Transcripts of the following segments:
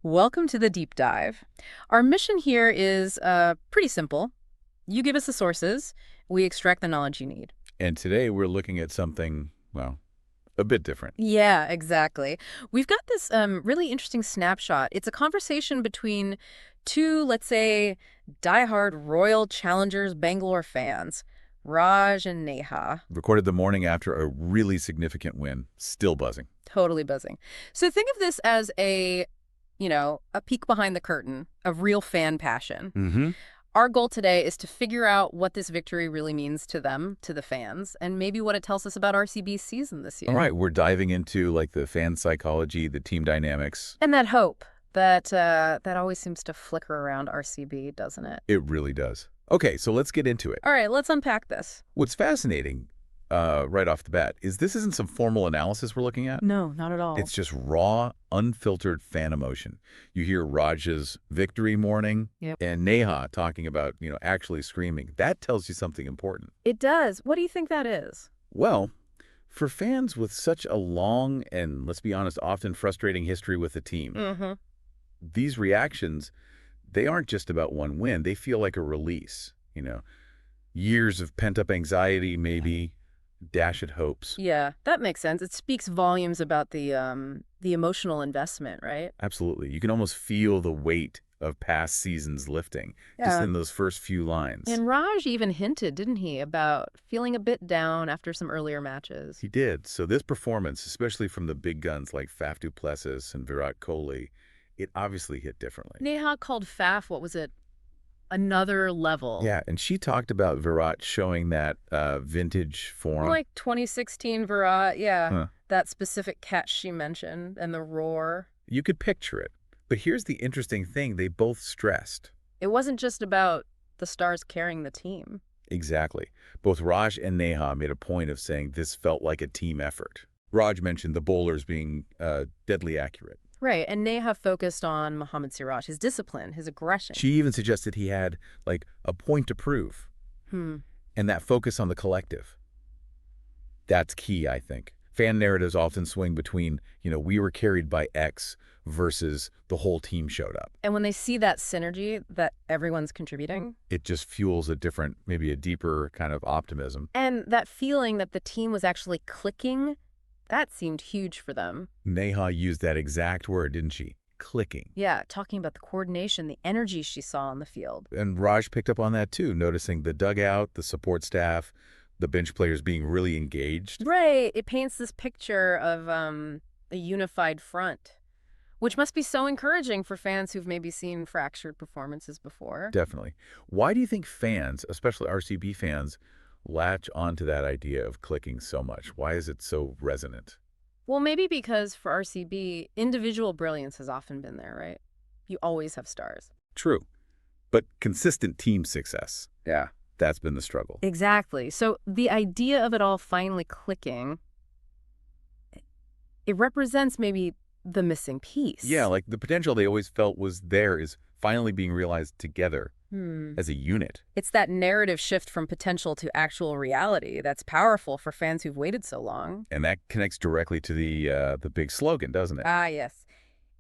Welcome to the deep dive. Our mission here is pretty simple. You give us the sources, we extract the knowledge you need. And today we're looking at something, well, a bit different. Yeah, exactly. We've got this really interesting snapshot. It's a conversation between two, let's say, diehard Royal Challengers Bangalore fans, Raj and Neha. Recorded the morning after a really significant win. Still buzzing. Totally buzzing. So think of this as a peek behind the curtain of real fan passion. Mm-hmm. Our goal today is to figure out what this victory really means to them, to the fans, and maybe what it tells us about RCB's season this year. All right, we're diving into like the fan psychology, the team dynamics. And that hope that always seems to flicker around RCB, doesn't it? It really does. Okay, so let's get into it. All right, let's unpack this. What's fascinating, right off the bat, is this isn't some formal analysis we're looking at. No, not at all. It's just raw, unfiltered fan emotion. You hear Raj's victory mourning Yep. and Neha talking about, actually screaming. That tells you something important. It does. What do you think that is? Well, for fans with such a long and, let's be honest, often frustrating history with the team, Mm-hmm. these reactions, they aren't just about one win. They feel like a release, years of pent-up anxiety, maybe, dashed hopes. Yeah, that makes sense. It speaks volumes about the emotional investment, right? Absolutely. You can almost feel the weight of past seasons lifting just Yeah. in those first few lines. And Raj even hinted, didn't he, about feeling a bit down after some earlier matches. He did. So this performance, especially from the big guns like Faf du Plessis and Virat Kohli, it obviously hit differently. Neha called Faf, what was it, another level. Yeah, and she talked about Virat showing that vintage form. Like 2016 Virat, yeah. Huh. That specific catch she mentioned and the roar. You could picture it. But here's the interesting thing they both stressed. It wasn't just about the stars carrying the team. Exactly. Both Raj and Neha made a point of saying this felt like a team effort. Raj mentioned the bowlers being deadly accurate. Right, and Neha focused on Mohammad Siraj, his discipline, his aggression. She even suggested he had, like, a point to prove. Hmm. And that focus on the collective. That's key, I think. Fan narratives often swing between, we were carried by X versus the whole team showed up. And when they see that synergy that everyone's contributing, It just fuels a different, maybe a deeper kind of optimism. and that feeling that the team was actually clicking, that seemed huge for them. Neha used that exact word, didn't she? Clicking. Yeah, talking about the coordination, the energy she saw on the field. And Raj picked up on that too, noticing the dugout, the support staff, the bench players being really engaged. Right. It paints this picture of a unified front, which must be so encouraging for fans who've maybe seen fractured performances before. Definitely. Why do you think fans, especially RCB fans, latch onto that idea of clicking so much? Why is it so resonant? Well, maybe because for RCB, individual brilliance has often been there, right? You always have stars. True. But consistent team success. Yeah, that's been the struggle. Exactly. So the idea of it all finally clicking, it represents maybe the missing piece. Yeah, like the potential they always felt was there is finally being realized together as a unit. It's that narrative shift from potential to actual reality that's powerful for fans who've waited so long. And that connects directly to the big slogan, doesn't it? Ah, yes.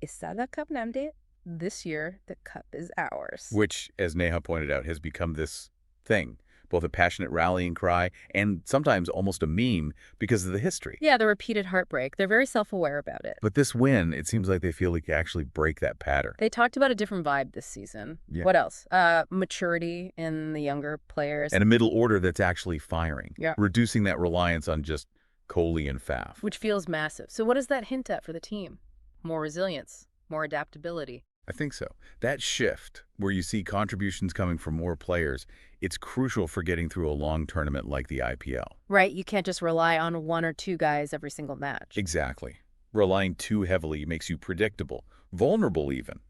Isada Cup Namde. This year, the cup is ours. Which, as Neha pointed out, has become this thing, both a passionate rallying cry and sometimes almost a meme because of the history. Yeah, the repeated heartbreak. They're very self-aware about it. But this win, it seems like they feel like they actually break that pattern. They talked about a different vibe this season. Yeah. What else? Maturity in the younger players. And a middle order that's actually firing. Yeah. Reducing that reliance on just Kohli and Faf. Which feels massive. So what does that hint at for the team? More resilience, more adaptability. I think so. That shift, where you see contributions coming from more players, it's crucial for getting through a long tournament like the IPL. Right, you can't just rely on one or two guys every single match. Exactly. Relying too heavily makes you predictable, vulnerable even.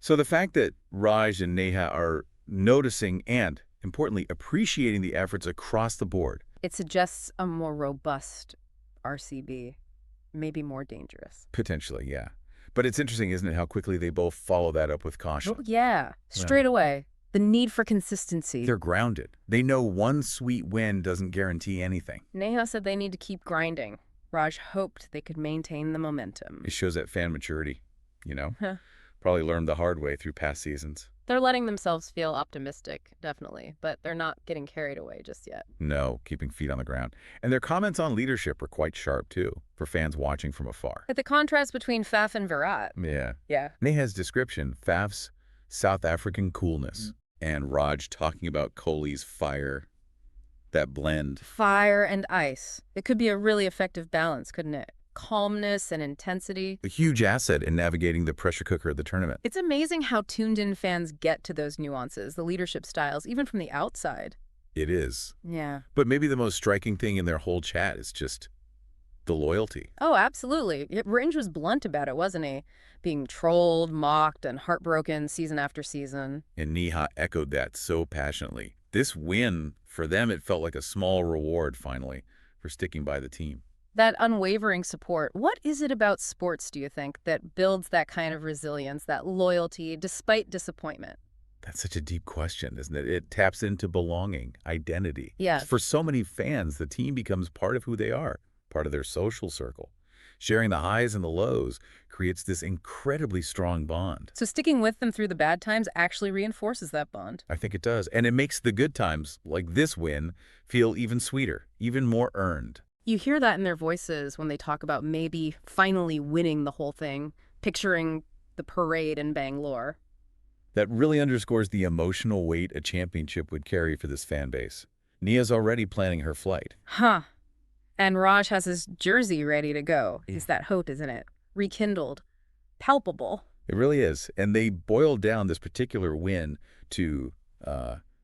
So the fact that Raj and Neha are noticing and, importantly, appreciating the efforts across the board. It suggests a more robust RCB, maybe more dangerous. Potentially, yeah. But it's interesting, isn't it, how quickly they both follow that up with caution. Oh, yeah, straight away. The need for consistency. They're grounded. They know one sweet win doesn't guarantee anything. Neha said they need to keep grinding. Raj hoped they could maintain the momentum. It shows that fan maturity. you know? Huh. Probably learned the hard way through past seasons. They're letting themselves feel optimistic, definitely, but they're not getting carried away just yet. No, keeping feet on the ground. And their comments on leadership are quite sharp, too, for fans watching from afar. But the contrast between Faf and Virat. Yeah. Yeah. Neha's description, Faf's South African coolness, and Raj talking about Kohli's fire, that blend. Fire and ice. It could be a really effective balance, couldn't it? Calmness and intensity. A huge asset in navigating the pressure cooker of the tournament. It's amazing how tuned-in fans get to those nuances, the leadership styles, even from the outside. It is. Yeah. But maybe the most striking thing in their whole chat is just the loyalty. Oh, absolutely. Range was blunt about it, wasn't he? Being trolled, mocked, and heartbroken season after season. And Neha echoed that so passionately. This win, for them, it felt like a small reward, finally, for sticking by the team. That unwavering support. What is it about sports, do you think, that builds that kind of resilience, that loyalty, despite disappointment? That's such a deep question, isn't it? It taps into belonging, identity. Yeah. For so many fans, the team becomes part of who they are, part of their social circle. Sharing the highs and the lows creates this incredibly strong bond. So sticking with them through the bad times actually reinforces that bond. I think it does. And it makes the good times, like this win, feel even sweeter, even more earned. You hear that in their voices when they talk about maybe finally winning the whole thing, picturing the parade in Bangalore. That really underscores the emotional weight a championship would carry for this fan base. Nia's already planning her flight. Huh. And Raj has his jersey ready to go. It's that hope, isn't it? Rekindled. Palpable. It really is. And they boiled down this particular win to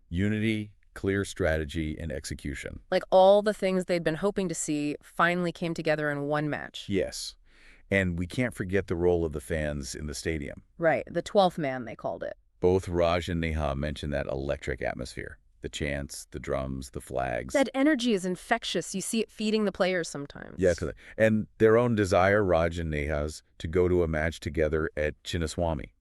unity, clear strategy, and execution. Like all the things they'd been hoping to see finally came together in one match. Yes. And we can't forget the role of the fans in the stadium. Right. The 12th man, they called it. Both Raj and Neha mentioned that electric atmosphere. The chants, the drums, the flags. That energy is infectious. You see it feeding the players sometimes. Yes, and their own desire, Raj and Neha's, to go to a match together at Chinnaswamy.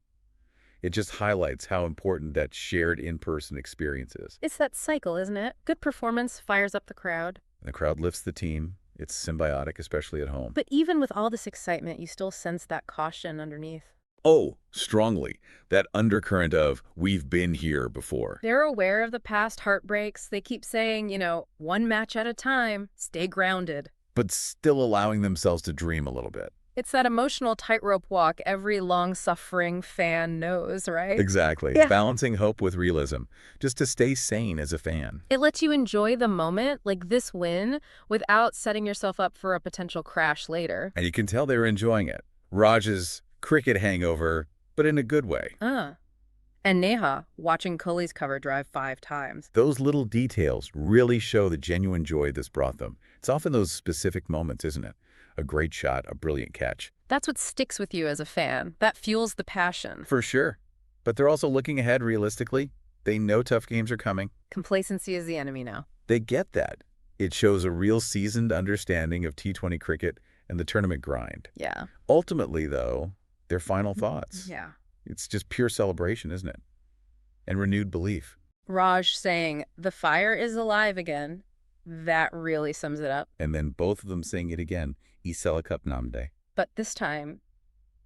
It just highlights how important that shared in-person experience is. It's that cycle, isn't it? Good performance fires up the crowd. And the crowd lifts the team. It's symbiotic, especially at home. But even with all this excitement, you still sense that caution underneath. Oh, strongly. That undercurrent of, we've been here before. They're aware of the past heartbreaks. They keep saying, one match at a time, stay grounded. But still allowing themselves to dream a little bit. It's that emotional tightrope walk every long-suffering fan knows, right? Exactly. Yeah. Balancing hope with realism, just to stay sane as a fan. It lets you enjoy the moment, like this win, without setting yourself up for a potential crash later. And you can tell they were enjoying it. Raj's cricket hangover, but in a good way. And Neha, watching Kohli's cover drive 5 times. Those little details really show the genuine joy this brought them. It's often those specific moments, isn't it? A great shot, a brilliant catch. That's what sticks with you as a fan. That fuels the passion. For sure. But they're also looking ahead realistically. They know tough games are coming. Complacency is the enemy now. They get that. It shows a real seasoned understanding of T20 cricket and the tournament grind. Yeah. Ultimately, though, their final thoughts. Yeah. It's just pure celebration, isn't it? And renewed belief. Raj saying, the fire is alive again. That really sums it up. And then both of them saying it again, Isela Cup Namde. But this time,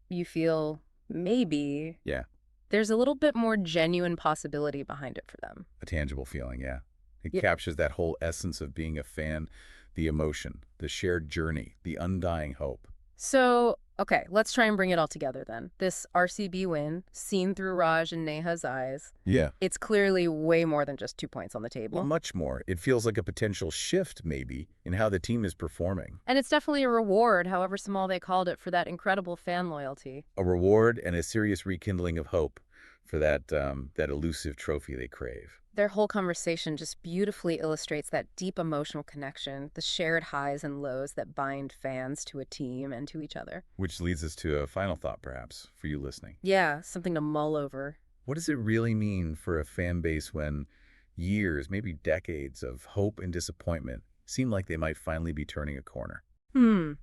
you feel maybe Yeah. there's a little bit more genuine possibility behind it for them. A tangible feeling, yeah. It Yeah. captures that whole essence of being a fan, the emotion, the shared journey, the undying hope. So, okay, let's try and bring it all together then. This RCB win, seen through Raj and Neha's eyes, Yeah. it's clearly way more than just 2 points on the table. Well, much more. It feels like a potential shift, maybe, in how the team is performing. And it's definitely a reward, however small they called it, for that incredible fan loyalty. A reward and a serious rekindling of hope for that elusive trophy they crave. Their whole conversation just beautifully illustrates that deep emotional connection, the shared highs and lows that bind fans to a team and to each other. Which leads us to a final thought, perhaps, for you listening. Yeah, something to mull over. What does it really mean for a fan base when years, maybe decades of hope and disappointment seem like they might finally be turning a corner? And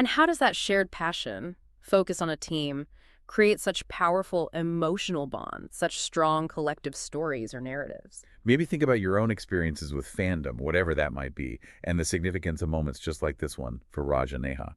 how does that shared passion, focus on a team, create such powerful emotional bonds, such strong collective stories or narratives? Maybe think about your own experiences with fandom, whatever that might be, and the significance of moments just like this one for Raj and Neha.